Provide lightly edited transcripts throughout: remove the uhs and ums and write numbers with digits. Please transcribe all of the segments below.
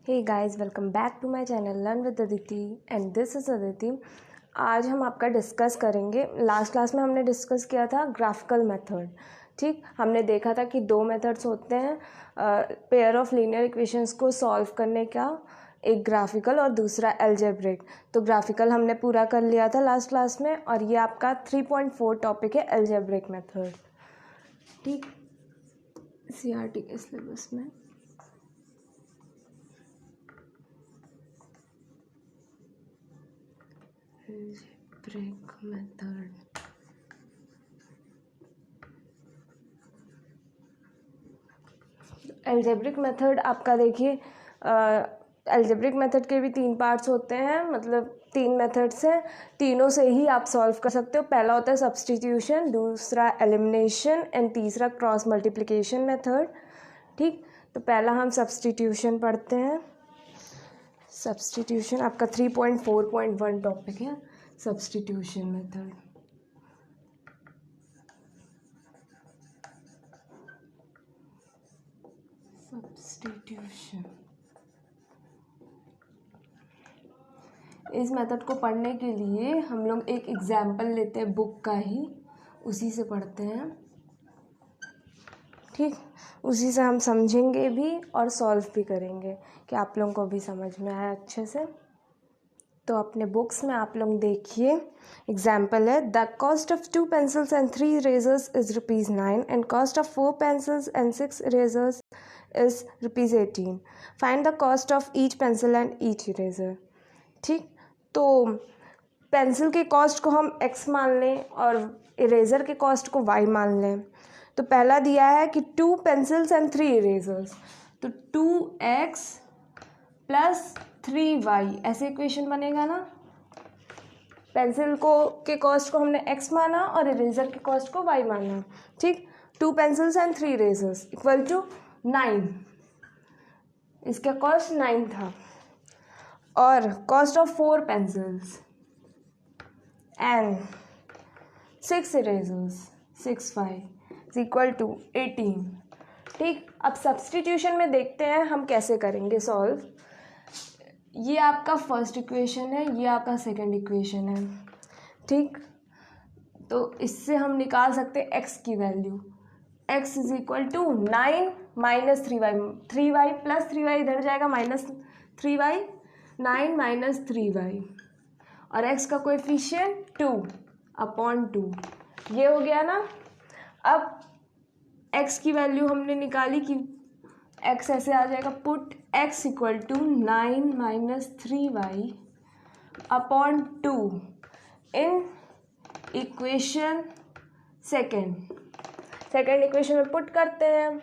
Hey guys, welcome back to my channel learn with Aditi and this is Aditi. आज हम आपका discuss करेंगे। Last class में हमने डिस्कस किया था ग्राफिकल मेथड। ठीक, हमने देखा था कि दो मेथड्स होते हैं पेयर ऑफ लीनियर इक्वेशंस को सॉल्व करने का, एक ग्राफिकल और दूसरा एल्जेब्रिक। तो ग्राफिकल हमने पूरा कर लिया था लास्ट क्लास में, और ये आपका 3.4 टॉपिक है एल्जेब्रिक मेथड। ठीक, CRT के सिलेबस में एल्जेब्रिक मेथड। एल्जेब्रिक मेथड आपका देखिए, एल्जेब्रिक मेथड के भी 3 पार्ट्स होते हैं, मतलब 3 मेथड्स हैं। तीनों से ही आप सॉल्व कर सकते हो। पहला होता है सब्स्टिट्यूशन, दूसरा एलिमिनेशन एंड तीसरा क्रॉस मल्टीप्लिकेशन मेथड। ठीक, तो पहला हम सब्स्टिट्यूशन पढ़ते हैं। सब्स्टिट्यूशन आपका 3.4.1 टॉपिक है, सब्स्टिट्यूशन मेथड। सब्स्टिट्यूशन, इस मेथड को पढ़ने के लिए हम लोग एक एग्जाम्पल लेते हैं बुक का ही, उसी से पढ़ते हैं। ठीक, उसी से हम समझेंगे भी और सॉल्व भी करेंगे कि आप लोगों को भी समझ में आए अच्छे से। तो अपने बुक्स में आप लोग देखिए, एग्जाम्पल है the cost of 2 pencils and 3 erasers is ₹9 and cost of 4 pencils and 6 erasers is ₹18. Find the cost of each pencil and each eraser. ठीक, तो पेंसिल के कॉस्ट को हम x मान लें और इरेज़र के कॉस्ट को y मान लें। तो पहला दिया है कि 2 pencils and 3 erasers, तो 2x प्लस 3y, ऐसे इक्वेशन बनेगा ना। पेंसिल को के कॉस्ट को हमने x माना और इरेज़र के कॉस्ट को y माना। ठीक, 2 pencils and 3 erasers equal to 9, इसका कॉस्ट 9 था। और cost of 4 pencils and 6 erasers 6y is equal to 18। ठीक, अब सब्स्टिट्यूशन में देखते हैं हम कैसे करेंगे सॉल्व। ये आपका फर्स्ट इक्वेशन है, ये आपका सेकंड इक्वेशन है। ठीक, तो इससे हम निकाल सकते हैं x की value. x is equal to 9 minus 3y, 3y plus 3y इधर जाएगा माइनस 3y, 9 माइनस 3y, और x का कोएफिशिएंट 2/2, ये हो गया ना। अब x की वैल्यू हमने निकाली कि x ऐसे आ जाएगा, put x equal to 9 minus 3y/2 in equation second equation में पुट करते हैं।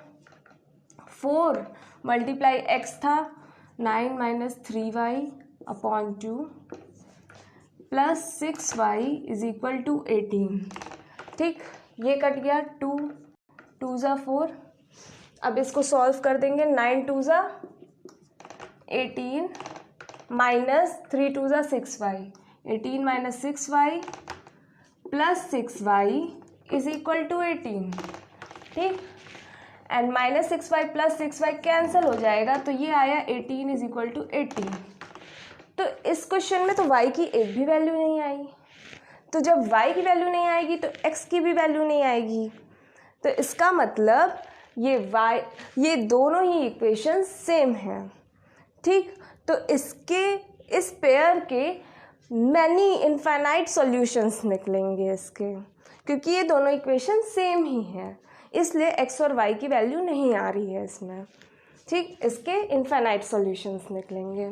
4 मल्टीप्लाई x था 9 minus 3y/2 plus 6y is equal to 18। ठीक, ये कट गया, 2 2 ज़ा 4। अब इसको सॉल्व कर देंगे, 9 2 ज़ा 18 माइनस 3 2 ज़ा 6y, 18 minus 6y plus 6y is equal to 18। ठीक, and minus 6y plus 6y cancel हो जाएगा, तो ये आया 18 इज इक्वल टू 18। तो इस क्वेश्चन में तो y की एक भी वैल्यू नहीं आई। तो जब y की वैल्यू नहीं आएगी तो x की भी वैल्यू नहीं आएगी। तो इसका मतलब ये दोनों ही इक्वेशन सेम हैं। ठीक, तो इस पेयर के मैनी इनफाइनाइट सॉल्यूशंस निकलेंगे इसके, क्योंकि ये दोनों इक्वेशन सेम ही हैं, इसलिए x और y की वैल्यू नहीं आ रही है इसमें। ठीक, इसके इनफाइनाइट सॉल्यूशंस निकलेंगे।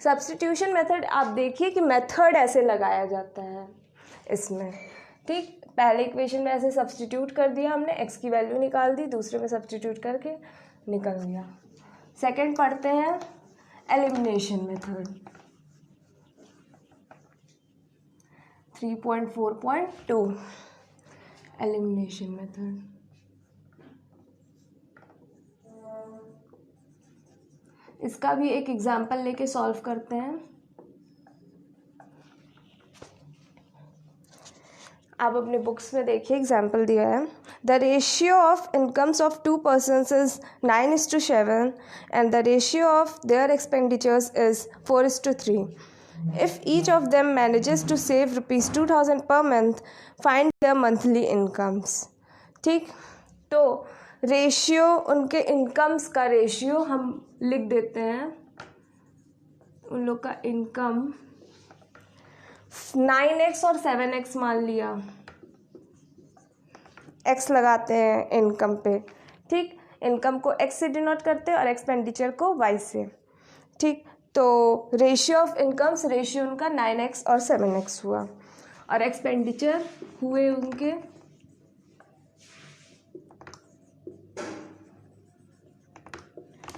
सब्स्टिट्यूशन मेथड आप देखिए कि मेथड ऐसे लगाया जाता है इसमें। ठीक, पहले इक्वेशन में ऐसे सब्स्टिट्यूट कर दिया हमने, x की वैल्यू निकाल दी, दूसरे में सब्स्टिट्यूट करके निकल गया। सेकंड पढ़ते हैं एलिमिनेशन मेथड 3.4.2 एलिमिनेशन मेथड। इसका भी एक एग्जाम्पल लेके सॉल्व करते हैं। आप अपने बुक्स में देखिए, एग्जाम्पल दिया है The ratio of incomes of two persons is 9:7 and the ratio of their expenditures is 4:3. If each of them manages to save rupees 2000 per month, find their monthly incomes. ठीक, तो ratio, उनके incomes का ratio हम लिख देते हैं, उन लोग का इनकम 9x और 7x मान लिया, x लगाते हैं इनकम पे, ठीक, इनकम को x से डिनोट करते हैं और एक्सपेंडिचर को y से, ठीक। तो रेशियो ऑफ इनकम्स, रेशियो उनका 9x और 7x हुआ, और एक्सपेंडिचर हुए उनके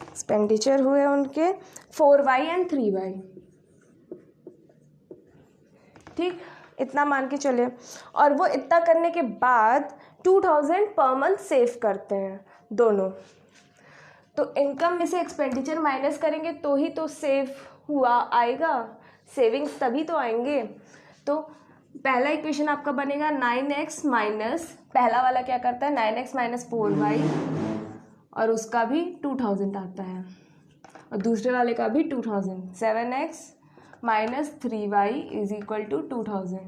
एक्सपेंडिचर हुए उनके 4y एंड 3y, ठीक, इतना मान के चले। और वो इतना करने के बाद 2000 पर मंथ सेव करते हैं दोनों। तो इनकम में से एक्सपेंडिचर माइनस करेंगे तो ही तो सेव हुआ आएगा, सेविंग्स तभी तो आएंगे। तो पहला इक्वेशन आपका बनेगा 9x माइनस, पहला वाला क्या करता है 9x माइनस 4y और उसका भी 2000 आता है, और दूसरे वाले का भी 2000, 7x minus 3y is equal to 2000।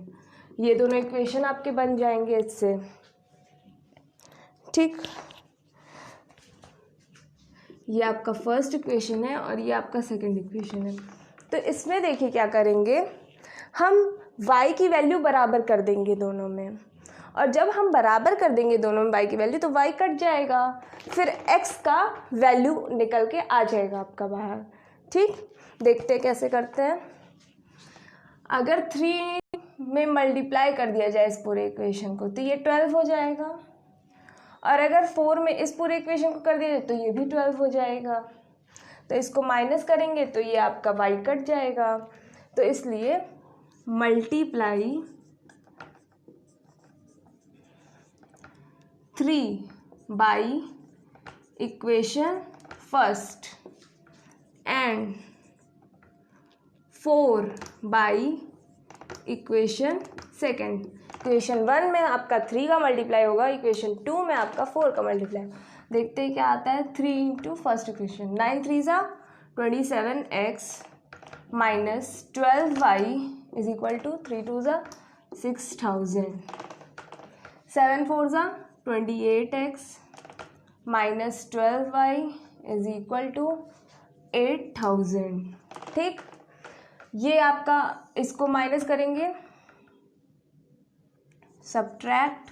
ये दोनों इक्वेशन आपके बन जाएंगे इससे, ठीक। ये आपका फर्स्ट इक्वेशन है और ये आपका सेकंड इक्वेशन है। तो इसमें देखिए क्या करेंगे, हम y की वैल्यू बराबर कर देंगे दोनों में, और जब हम बराबर कर देंगे दोनों में y की वैल्यू तो y कट जाएगा, फिर x का वैल्यू निकल के आ जाएगा आपका बाहर, ठीक। देखते हैं कैसे करते हैं। अगर 3 में मल्टीप्लाई कर दिया जाए इस पूरे इक्वेशन को तो ये 12 हो जाएगा, और अगर 4 में इस पूरे इक्वेशन को कर दिया जाए तो ये भी 12 हो जाएगा। तो इसको माइनस करेंगे तो ये आपका y कट जाएगा, तो इसलिए multiply 3 by equation first and 4 by equation second. Equation 1 में आपका 3 का मल्टीप्लाई होगा, इक्वेशन 2 में आपका 4 का मल्टीप्लाई। देखते हैं क्या आता है। 3 इंटू फर्स्ट इक्वेशन, 9 3 ज़ा 27x minus 12y is equal to 3 2 ज़ा 6000, 7 4 ज़ा 28x minus 12y is equal to 8000, ठीक। ये आपका, इसको माइनस करेंगे, सब्ट्रैक्ट,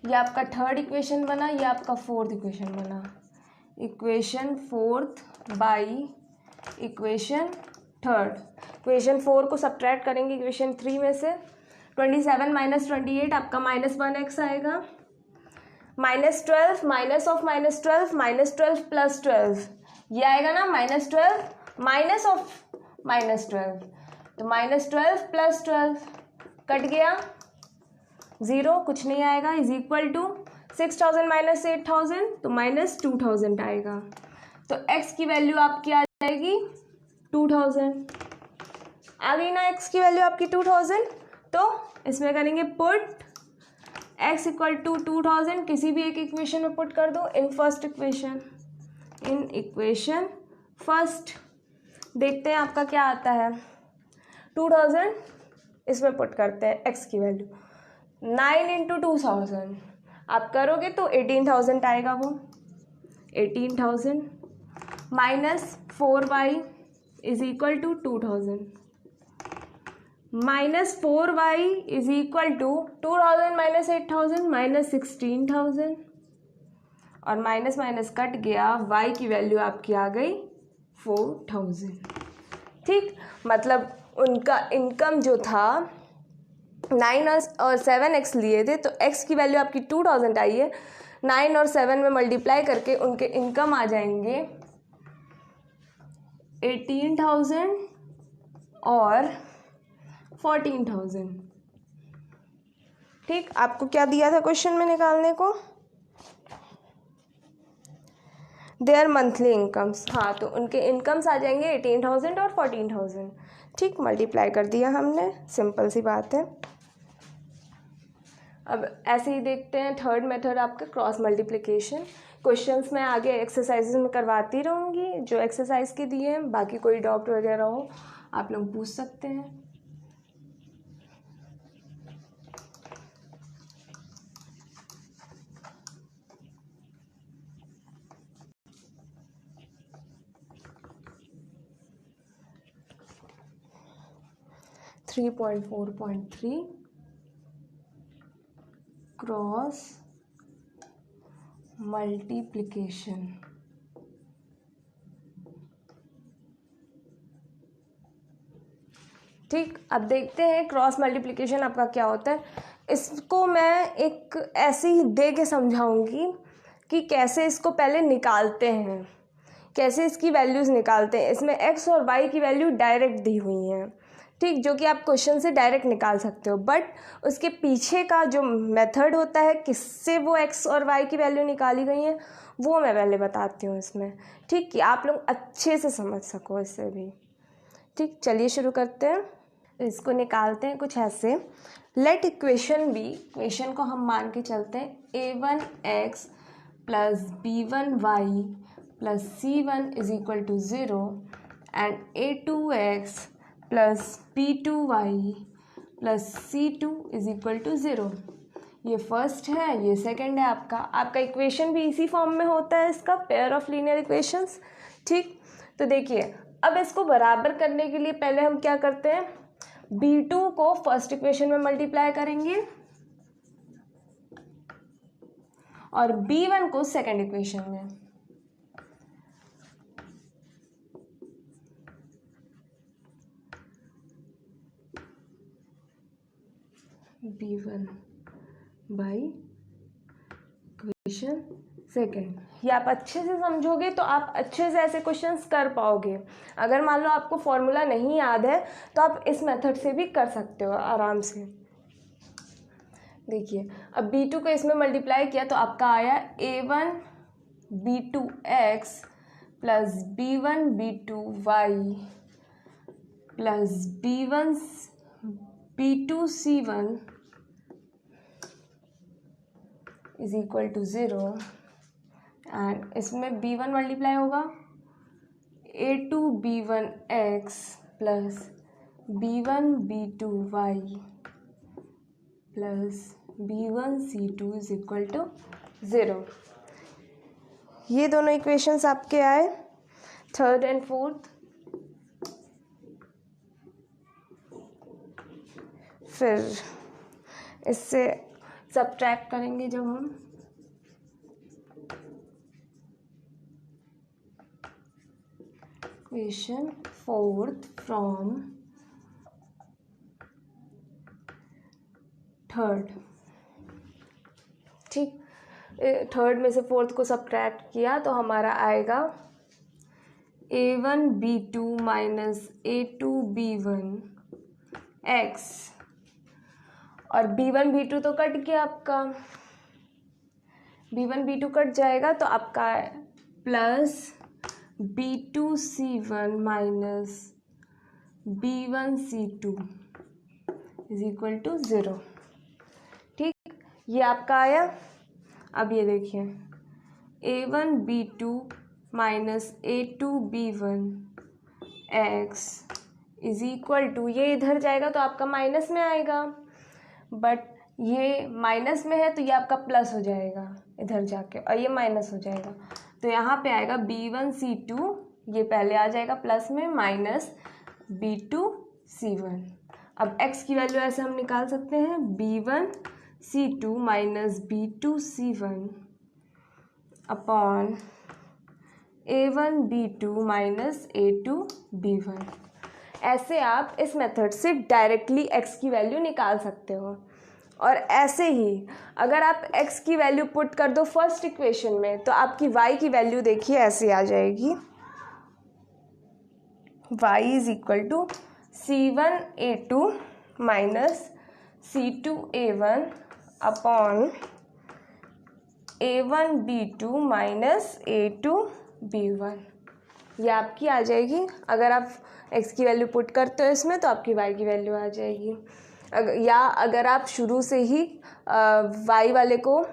ये आपका थर्ड इक्वेशन बना, ये आपका फोर्थ इक्वेशन बना। Equation fourth by equation third, equation 4 को सब्ट्रैक्ट करेंगे इक्वेशन 3 में से। 27 माइनस 28 आपका -1x आएगा, -12 माइनस ऑफ -12 -12 प्लस 12, ये आएगा ना -12 माइनस ऑफ -12, तो -12 प्लस 12 कट गया, 0 कुछ नहीं आएगा, इज इक्वल टू 6000 माइनस 8000 तो -2000 आएगा। तो x की वैल्यू आपकी आ जाएगी 2000, आ गई ना x की वैल्यू आपकी 2000। तो इसमें करेंगे पुट x इक्वल टू 2000, किसी भी एक इक्वेशन में पुट कर दो, in first equation, in equation first. देखते हैं आपका क्या आता है। 2000 इसमें पुट करते हैं x की वैल्यू, 9 इंटू 2000 आप करोगे तो 18000 आएगा, वो 18000 minus 4y is equal to 2000, minus 4y is equal to 2000 minus 8000 minus 16000, और माइनस माइनस कट गया, y की वैल्यू आपकी आ गई 4000, ठीक। मतलब उनका इनकम जो था 9 और 7x लिए थे, तो x की वैल्यू आपकी 2000 आई है, 9 और 7 में मल्टीप्लाई करके उनके इनकम आ जाएंगे 18000 और 14000, ठीक। आपको क्या दिया था क्वेश्चन में निकालने को, देयर मंथली इनकम्स, हाँ, तो उनके इनकम्स आ जाएंगे 18000 और 14000, ठीक। मल्टीप्लाई कर दिया हमने, सिंपल सी बात है। अब ऐसे ही देखते हैं थर्ड मेथड आपका क्रॉस मल्टीप्लिकेशन। क्वेश्चंस मैं आगे एक्सरसाइजेज में करवाती रहूँगी जो एक्सरसाइज के दिए हैं, बाकी कोई डाउट वगैरह हो आप लोग पूछ सकते हैं। Three 3.4.3 cross multiplication. ठीक, अब देखते हैं क्रॉस मल्टीप्लिकेशन आपका क्या होता है। इसको मैं एक ऐसे ही दे के समझाऊंगी कि कैसे इसको पहले निकालते हैं, कैसे इसकी वैल्यूज़ निकालते हैं। इसमें x और y की वैल्यू डायरेक्ट दी हुई हैं, ठीक, जो कि आप क्वेश्चन से डायरेक्ट निकाल सकते हो, बट उसके पीछे का जो मेथड होता है किससे वो x और y की वैल्यू निकाली गई हैं वो मैं पहले बताती हूँ इसमें, ठीक, कि आप लोग अच्छे से समझ सको इससे भी। ठीक, चलिए शुरू करते हैं। इसको निकालते हैं कुछ ऐसे। लेट इक्वेशन बी, इक्वेशन को हम मान के चलते हैं a1x plus b1y plus c1 is equal to 0 and a2x plus b2y plus c2 is equal to 0। ये फर्स्ट है, ये सेकंड है। आपका इक्वेशन भी इसी फॉर्म में होता है इसका, पेयर ऑफ लीनियर इक्वेशंस। ठीक, तो देखिए अब इसको बराबर करने के लिए पहले हम क्या करते हैं, b2 को फर्स्ट इक्वेशन में मल्टीप्लाई करेंगे और b1 को सेकंड इक्वेशन में। b1 by equation second. ये आप अच्छे से समझोगे तो आप अच्छे से ऐसे क्वेश्चंस कर पाओगे। अगर मान लो आपको फॉर्मूला नहीं याद है तो आप इस मेथड से भी कर सकते हो आराम से। देखिए अब b2 को इसमें मल्टीप्लाई किया तो आपका आया a1 b2x plus b1 b2y plus b1 b2 c1 is equal to 0 and इसमें b1 मल्टीप्लाई होगा a2 b1x plus b1 b2y plus b1 c2 is equal to 0। ये दोनों इक्वेशंस आपके आए, थर्ड एंड फोर्थ। फिर इससे सब्ट्रैक्ट करेंगे जब हम, इक्वेशन फोर्थ फ्रॉम थर्ड। ठीक, थर्ड में से फोर्थ को सब्ट्रैक्ट किया तो हमारा आएगा a1 b2 minus a2 b1 x और b1 b2 तो कट गया आपका, b1 b2 कट जाएगा तो आपका plus b2 c1 minus b1 c2 is equal to 0। ठीक, ये आपका आया। अब ये देखिए a1 b2 minus a2 b1 x is equal to, ये इधर जाएगा तो आपका माइनस में आएगा, बट ये माइनस में है तो ये आपका प्लस हो जाएगा इधर जाके, और ये माइनस हो जाएगा तो यहाँ पे आएगा b1 c2, ये पहले आ जाएगा प्लस में, माइनस b2 c1। अब x की वैल्यू ऐसे हम निकाल सकते हैं b1 c2 minus b2 c1 upon a1 b2 minus a2 b1। ऐसे आप इस मेथड से डायरेक्टली x की वैल्यू निकाल सकते हो। और ऐसे ही अगर आप x की वैल्यू पुट कर दो फर्स्ट इक्वेशन में तो आपकी y की वैल्यू देखिए ऐसे आ जाएगी, y is equal to c1a2 minus c2a1 upon a1 b2 minus a2 b1। ये आपकी आ जाएगी। अगर आप x की वैल्यू पुट करते हो इसमें तो आपकी y की वैल्यू आ जाएगी। अगर आप शुरू से ही y वाले को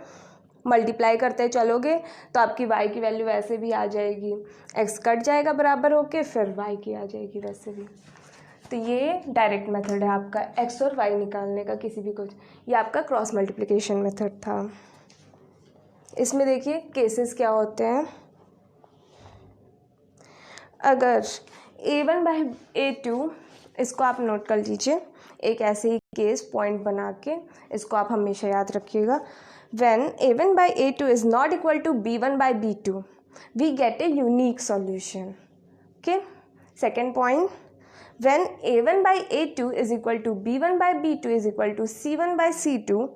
मल्टीप्लाई करते चलोगे तो आपकी y की वैल्यू वैसे भी आ जाएगी, x कट जाएगा बराबर होके, फिर y की आ जाएगी वैसे भी। तो ये डायरेक्ट मेथड है आपका x और y निकालने का किसी भी कुछ। ये आपका क्रॉस मल्टीप्लिकेशन मेथड था। इसमें देखिए केसेस क्या होते हैं। अगर a1/a2, इसको आप नोट कर लीजिए, एक ऐसे ही केस पॉइंट बना के इसको आप हमेशा याद रखिएगा। When a1/a2 is not equal to b1/b2, we get a unique solution. Okay. Second point, when a1/a2 is equal to b1/b2 is equal to c1/c2,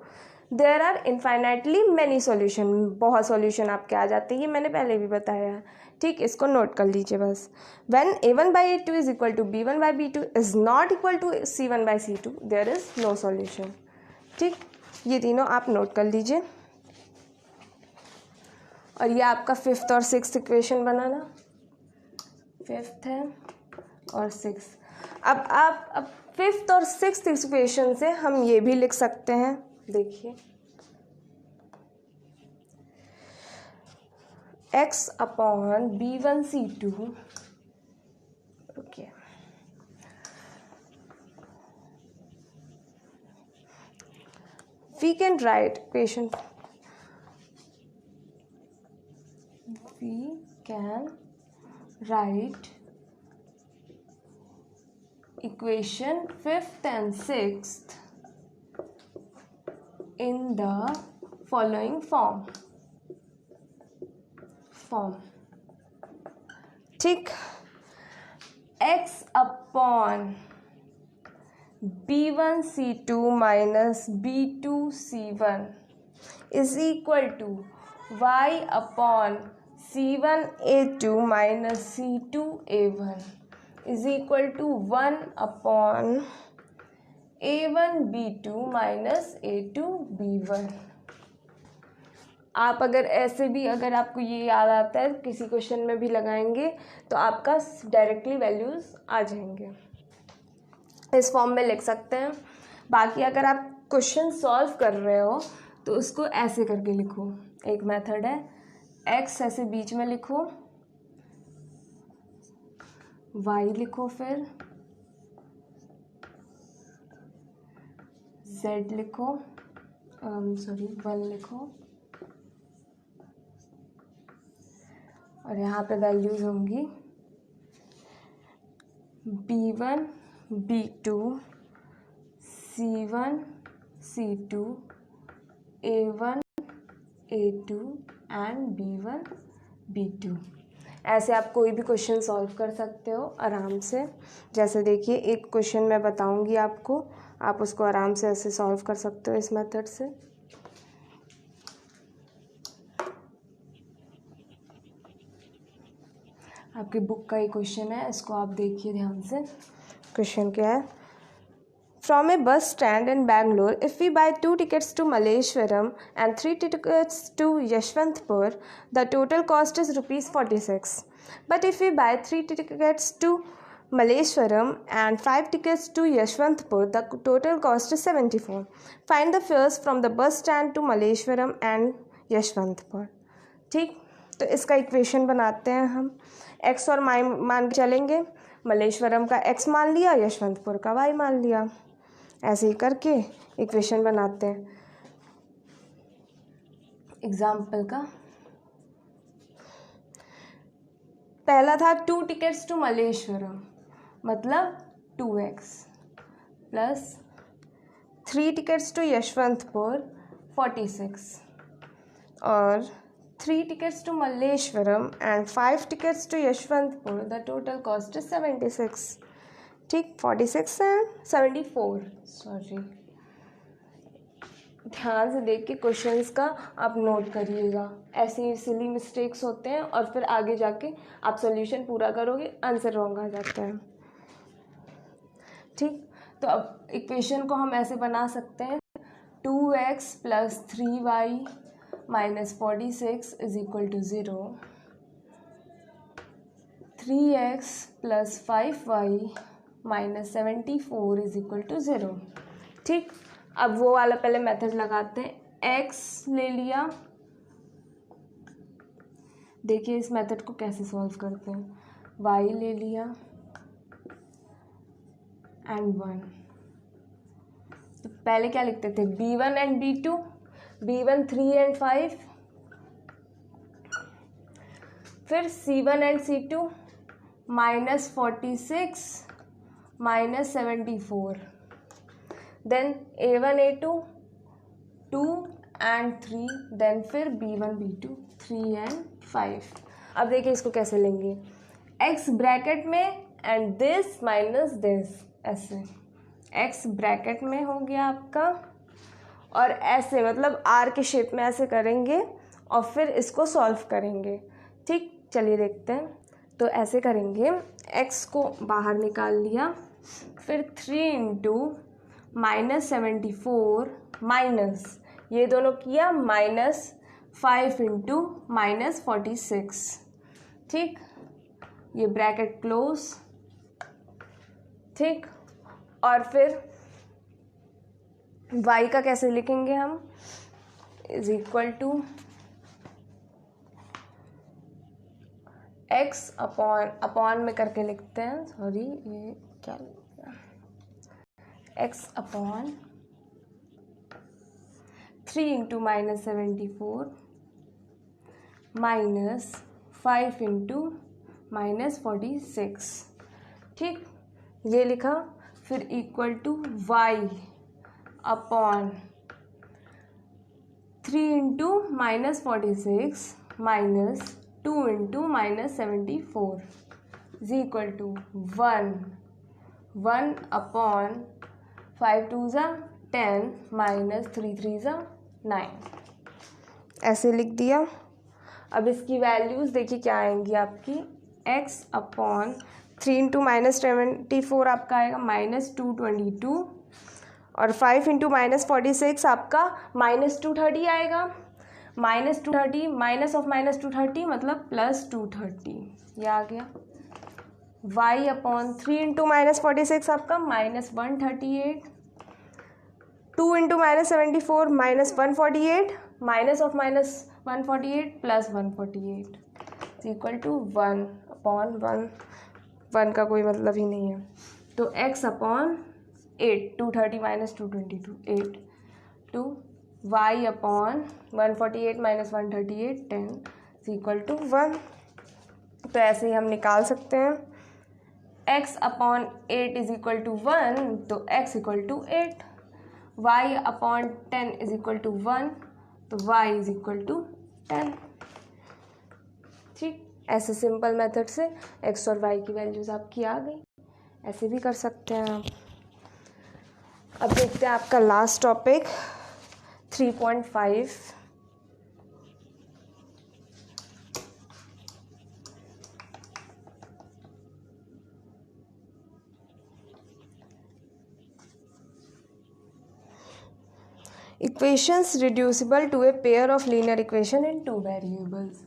there are infinitely many solution. बहुत solution आपके आ जाते हैं, ये मैंने पहले भी बताया है। ठीक, इसको नोट कर लीजिए बस। When a1/a2 is equal to b1/b2 is not equal to c1/c2, there is no solution. ठीक, ये तीनों आप नोट कर लीजिए। और ये आपका फिफ्थ और सिक्स्थ इक्वेशन बनाना, फिफ्थ है और सिक्स। अब फिफ्थ और सिक्स्थ इक्वेशन से हम ये भी लिख सकते हैं, देखिए x upon b1c2, okay, we can write equation, we can write equation fifth and sixth in the following form. ठीक, x upon b1c2 minus b2c1 is equal to y upon c1a2 minus c2a1 is equal to 1 upon a1b2 minus a2b1। आप अगर ऐसे भी, अगर आपको ये याद आता है, किसी क्वेश्चन में भी लगाएंगे तो आपका डायरेक्टली वैल्यूज़ आ जाएंगे। इस फॉर्म में लिख सकते हैं। बाकी अगर आप क्वेश्चन सॉल्व कर रहे हो तो उसको ऐसे करके लिखो। एक मेथड है, x ऐसे बीच में लिखो, y लिखो, फिर z लिखो, 1 लिखो, और यहाँ पे वैल्यूज़ होंगी b1, b2, c1, c2, a1, a2 and b1, b2। ऐसे आप कोई भी क्वेश्चन सॉल्व कर सकते हो आराम से। जैसे देखिए एक क्वेश्चन मैं बताऊंगी आपको, आप उसको आराम से ऐसे सॉल्व कर सकते हो इस मेथड से। आपकी बुक का ही क्वेश्चन है, इसको आप देखिए ध्यान से। क्वेश्चन क्या है? From a bus stand in Bangalore, if we buy 2 tickets to Malleshwaram and 3 tickets to Yashwantpur, the total cost is ₹46. But if we buy 3 tickets to Malleshwaram and 5 tickets to Yashwantpur, the total cost is ₹74. Find the fares from the bus stand to Malleshwaram and Yashwantpur. ठीक, तो इसका equation बनाते हैं हम। x और y मान के चलेंगे, मल्लेश्वरम का x मान लिया, यशवंतपुर का y मान लिया, ऐसे ही करके इक्वेशन बनाते हैं। एग्जाम्पल का पहला था 2 टिकट्स टू मल्लेश्वरम, मतलब 2x, plus 3 tickets to Yesvantpur 46, और 3 tickets to Malleshwaram and 5 tickets to Yashwantpur, the total cost is 76. ठीक, 46 and 74, सॉरी। ध्यान से देख के क्वेश्चंस का आप नोट करिएगा, ऐसे सिली मिस्टेक्स होते हैं और फिर आगे जाके आप सॉल्यूशन पूरा करोगे, आंसर रॉन्ग आ जाता है। ठीक, तो अब इक्वेशन को हम ऐसे बना सकते हैं, 2x plus 3y minus 46 is equal to 0, 3x plus 5y minus 74 is equal to 0। ठीक, अब वो वाला पहले मेथड लगाते हैं। x ले लिया, देखिए इस मेथड को कैसे सॉल्व करते हैं। y ले लिया एंड 1, तो पहले क्या लिखते थे, b1 and b2, b1 3 and 5, फिर c1 and c2 -46 -74, then a1 a2 2 and 3, then फिर b1 b2 3 एंड 5। अब देखिए इसको कैसे लेंगे, x ब्रैकेट में एंड दिस माइनस दिस, ऐसे x ब्रैकेट में हो गया आपका, और ऐसे मतलब r के शेप में ऐसे करेंगे और फिर इसको सॉल्व करेंगे। ठीक, चलिए देखते हैं। तो ऐसे करेंगे, x को बाहर निकाल लिया, फिर 3 इंटू -74 माइनस ये दोनों किया -5 इंटू -46। ठीक, ये ब्रैकेट क्लोज। ठीक, और फिर y का कैसे लिखेंगे हम, is equal to x upon में करके लिखते हैं, सॉरी ये क्या लिख दिया, x अपॉन 3 इंटू -74 -5 इंटू -46। ठीक, ये लिखा, फिर equal to y upon 3 into -46 -2 into -74 is equal to 1 upon 5 2 ज़ा 10 -3 3 ज़ा 9, ऐसे लिख दिया। अब इसकी वैल्यूज़ देखिए क्या आएंगी आपकी, x अपॉन 3 इंटू -74 आपका आएगा -222, और 5 इंटू -46 आपका -230 आएगा, -230 माइनस ऑफ -230 मतलब +230, ये आ गया। y अपॉन 3 इंटू -46 आपका -138, 2 into -74 -148, minus of -148 +148 equal to 1 upon 1 का कोई मतलब ही नहीं है। तो x upon 8, 230 -222 8 to y upon 148 -138 10 equal to 1। तो ऐसे ही हम निकाल सकते हैं, x upon 8 is equal to 1, तो x equal to 8, y upon 10 is equal to 1, तो y इज इक्वल टू 10। ठीक, ऐसे सिंपल मेथड से x और y की वैल्यूज़ आपकी आ गई। ऐसे भी कर सकते हैं आप। अब देखते हैं आपका last topic 3.5। Equations reducible to a pair of linear equation in two variables.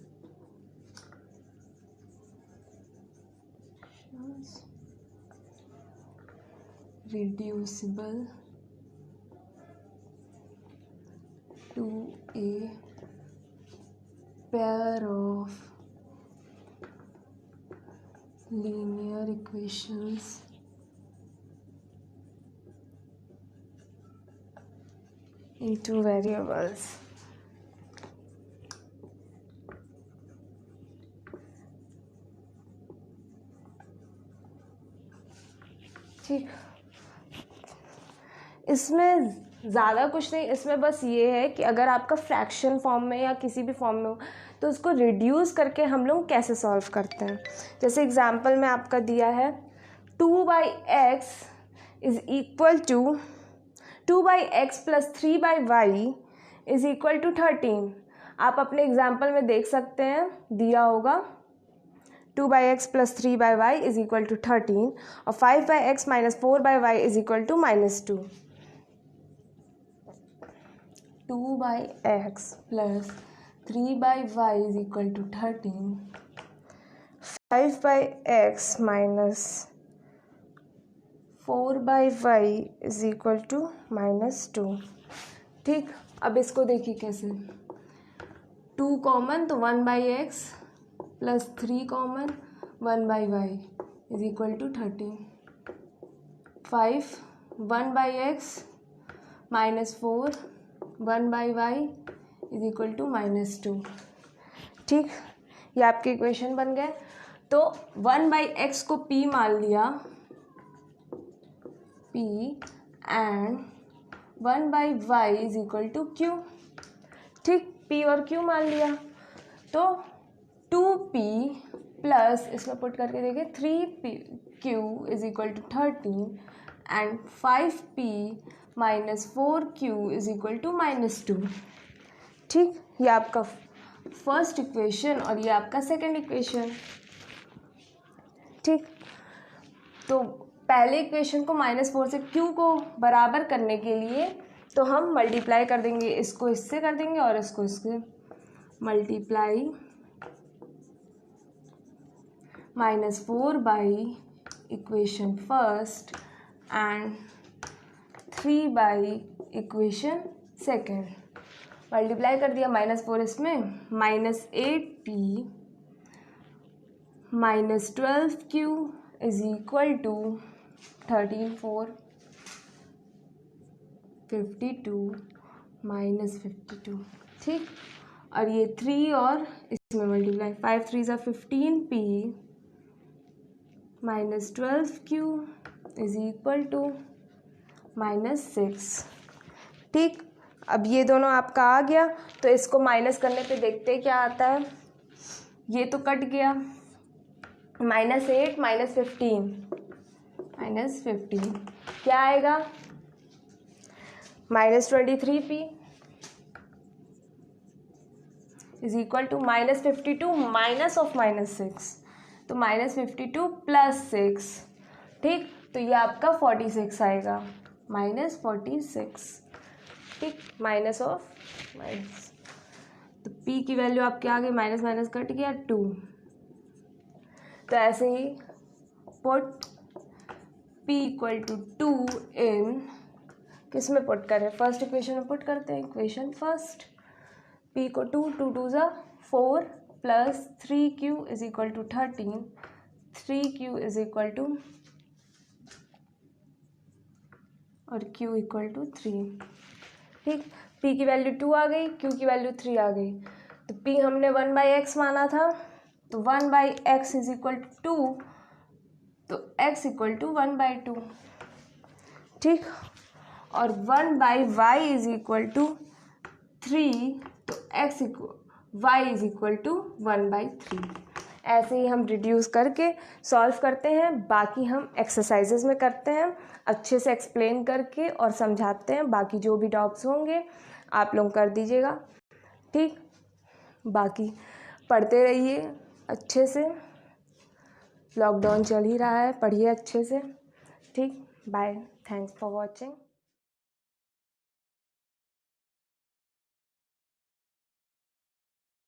Reducible to a pair of linear equations in two variables. ठीक, इसमें ज़्यादा कुछ नहीं, इसमें बस ये है कि अगर आपका फ्रैक्शन फॉर्म में या किसी भी फॉर्म में हो तो उसको रिड्यूस करके हम लोग कैसे सॉल्व करते हैं। जैसे एग्जांपल में आपका दिया है 2/x is equal to 2/x plus 3/y is equal to 13। आप अपने एग्जाम्पल में देख सकते हैं, दिया होगा 2/x plus 3/y is equal to 13 और 5/x minus 4/y is equal to -2। 2/x plus 3/y is equal to 13, 5/x minus 4/y is equal to -2। ठीक, अब इसको देखिए कैसे, 2 कॉमन तो 1/x plus 3 common 1/y is equal to 13। 5 1/x -4 1/y is equal to -2। ठीक, ये आपके equation बन गए। तो 1/x को p मान लिया, p, and 1/y is equal to q। ठीक, p और q मान लिया, तो 2p प्लस इसमें पुट करके देखें 3q is equal to 13 and 5p minus 4q is equal to -2। ठीक, ये आपका फर्स्ट इक्वेशन और ये आपका सेकंड इक्वेशन। ठीक, तो पहले इक्वेशन को -4 से q को बराबर करने के लिए तो हम मल्टीप्लाई कर देंगे, इसको इससे कर देंगे और इसको इससे, multiply -4 by equation first and 3 by equation second. Multiply कर दिया, -4 इसमें, -8p -12q is equal to 13 4 52 -52। ठीक, और ये 3 और इसमें मल्टीप्लाई, 5 3 ज़ा 15p -12q is equal to -6। ठीक, अब ये दोनों आपका आ गया, तो इसको माइनस करने पे देखते क्या आता है। ये तो कट गया, -8 -15 क्या आएगा, -23p is equal to -52 minus of -6, तो -52 प्लस 6। ठीक, तो ये आपका 46 आएगा, -46। ठीक, माइनस ऑफ माइनस, तो p की वैल्यू आपके आ गई, माइनस माइनस कट गया 2। तो ऐसे ही पुट p इक्वल टू 2 इन, किस में पुट करें, फर्स्ट इक्वेशन में पुट करते हैं, इक्वेशन फर्स्ट। p को 2 2 ज़ा 4 plus 3q is equal to 13, 3q is equal to, और q इक्वल टू 3। ठीक, p की वैल्यू 2 आ गई, q की वैल्यू 3 आ गई, तो p हमने 1/x माना था, तो 1/x इज इक्वल टू 2, तो x इक्वल टू 1/2। ठीक, और 1/y इज इक्वल टू 3, तो y इज इक्वल टू 1/3। ऐसे ही हम रिड्यूस करके सॉल्व करते हैं, बाकी हम एक्सरसाइजेज में करते हैं, अच्छे से एक्सप्लेन करके और समझाते हैं। बाकी जो भी डाउट्स होंगे आप लोग कर दीजिएगा। ठीक, बाकी पढ़ते रहिए अच्छे से, लॉकडाउन चल ही रहा है, पढ़िए अच्छे से। ठीक, बाय, थैंक्स फॉर वॉचिंग।